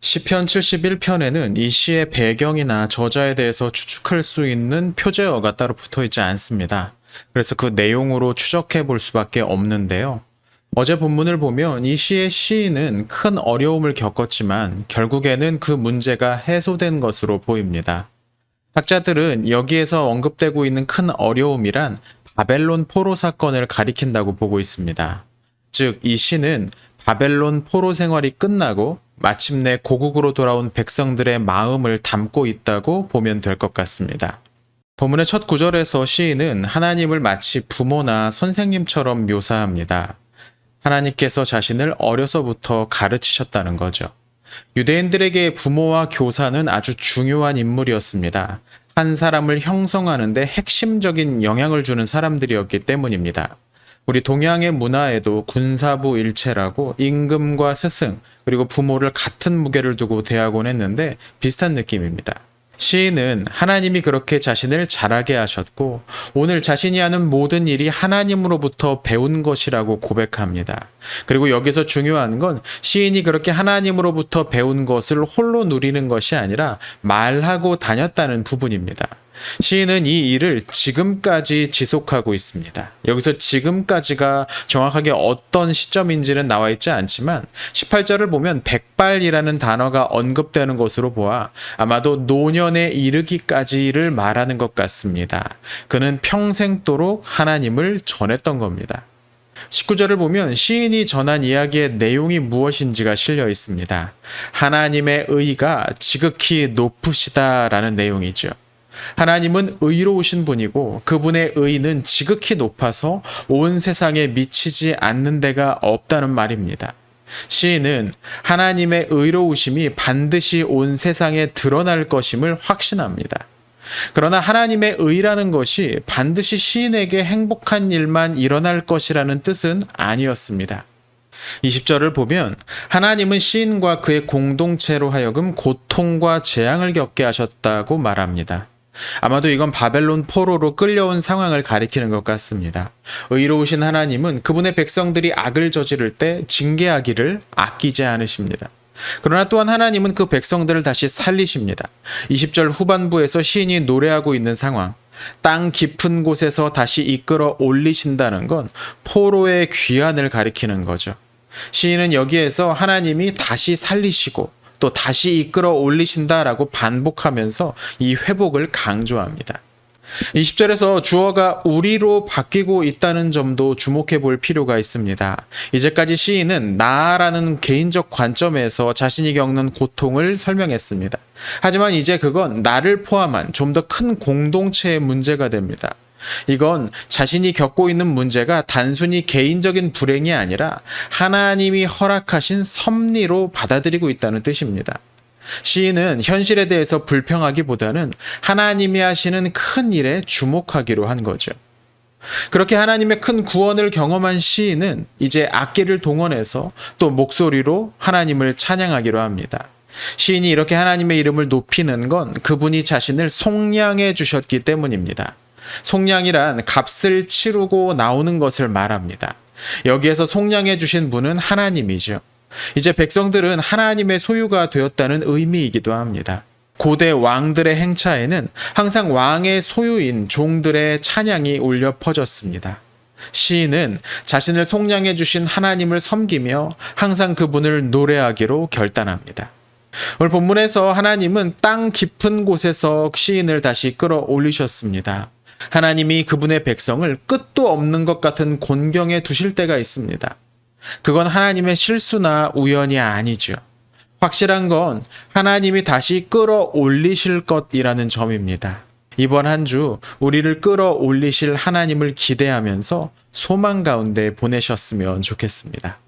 시편 71편에는 이 시의 배경이나 저자에 대해서 추측할 수 있는 표제어가 따로 붙어 있지 않습니다. 그래서 그 내용으로 추적해 볼 수밖에 없는데요. 어제 본문을 보면 이 시의 시인은 큰 어려움을 겪었지만 결국에는 그 문제가 해소된 것으로 보입니다. 학자들은 여기에서 언급되고 있는 큰 어려움이란 바벨론 포로 사건을 가리킨다고 보고 있습니다. 즉, 이 시는 바벨론 포로 생활이 끝나고 마침내 고국으로 돌아온 백성들의 마음을 담고 있다고 보면 될 것 같습니다. 본문의 첫 구절에서 시인은 하나님을 마치 부모나 선생님처럼 묘사합니다. 하나님께서 자신을 어려서부터 가르치셨다는 거죠. 유대인들에게 부모와 교사는 아주 중요한 인물이었습니다. 한 사람을 형성하는 데 핵심적인 영향을 주는 사람들이었기 때문입니다. 우리 동양의 문화에도 군사부 일체라고 임금과 스승 그리고 부모를 같은 무게를 두고 대하곤 했는데 비슷한 느낌입니다. 시인은 하나님이 그렇게 자신을 자라게 하셨고 오늘 자신이 하는 모든 일이 하나님으로부터 배운 것이라고 고백합니다. 그리고 여기서 중요한 건 시인이 그렇게 하나님으로부터 배운 것을 홀로 누리는 것이 아니라 말하고 다녔다는 부분입니다. 시인은 이 일을 지금까지 지속하고 있습니다. 여기서 지금까지가 정확하게 어떤 시점인지는 나와 있지 않지만 18절을 보면 백발이라는 단어가 언급되는 것으로 보아 아마도 노년에 이르기까지를 말하는 것 같습니다. 그는 평생도록 하나님을 전했던 겁니다. 19절을 보면 시인이 전한 이야기의 내용이 무엇인지가 실려 있습니다. 하나님의 의가 지극히 높으시다라는 내용이죠. 하나님은 의로우신 분이고 그분의 의는 지극히 높아서 온 세상에 미치지 않는 데가 없다는 말입니다. 시인은 하나님의 의로우심이 반드시 온 세상에 드러날 것임을 확신합니다. 그러나 하나님의 의라는 것이 반드시 시인에게 행복한 일만 일어날 것이라는 뜻은 아니었습니다. 20절을 보면 하나님은 시인과 그의 공동체로 하여금 고통과 재앙을 겪게 하셨다고 말합니다. 아마도 이건 바벨론 포로로 끌려온 상황을 가리키는 것 같습니다. 의로우신 하나님은 그분의 백성들이 악을 저지를 때 징계하기를 아끼지 않으십니다. 그러나 또한 하나님은 그 백성들을 다시 살리십니다. 20절 후반부에서 시인이 노래하고 있는 상황, 땅 깊은 곳에서 다시 이끌어 올리신다는 건 포로의 귀환을 가리키는 거죠. 시인은 여기에서 하나님이 다시 살리시고 또 다시 이끌어 올리신다라고 반복하면서 이 회복을 강조합니다. 20절에서 주어가 우리로 바뀌고 있다는 점도 주목해 볼 필요가 있습니다. 이제까지 시인은 나라는 개인적 관점에서 자신이 겪는 고통을 설명했습니다. 하지만 이제 그건 나를 포함한 좀 더 큰 공동체의 문제가 됩니다. 이건 자신이 겪고 있는 문제가 단순히 개인적인 불행이 아니라 하나님이 허락하신 섭리로 받아들이고 있다는 뜻입니다. 시인은 현실에 대해서 불평하기보다는 하나님이 하시는 큰 일에 주목하기로 한 거죠. 그렇게 하나님의 큰 구원을 경험한 시인은 이제 악기를 동원해서 또 목소리로 하나님을 찬양하기로 합니다. 시인이 이렇게 하나님의 이름을 높이는 건 그분이 자신을 속량해 주셨기 때문입니다. 속량이란 값을 치르고 나오는 것을 말합니다. 여기에서 속량해 주신 분은 하나님이죠. 이제 백성들은 하나님의 소유가 되었다는 의미이기도 합니다. 고대 왕들의 행차에는 항상 왕의 소유인 종들의 찬양이 울려 퍼졌습니다. 시인은 자신을 속량해 주신 하나님을 섬기며 항상 그분을 노래하기로 결단합니다. 오늘 본문에서 하나님은 땅 깊은 곳에서 시인을 다시 끌어올리셨습니다. 하나님이 그분의 백성을 끝도 없는 것 같은 곤경에 두실 때가 있습니다. 그건 하나님의 실수나 우연이 아니죠. 확실한 건 하나님이 다시 끌어올리실 것이라는 점입니다. 이번 한 주 우리를 끌어올리실 하나님을 기대하면서 소망 가운데 보내셨으면 좋겠습니다.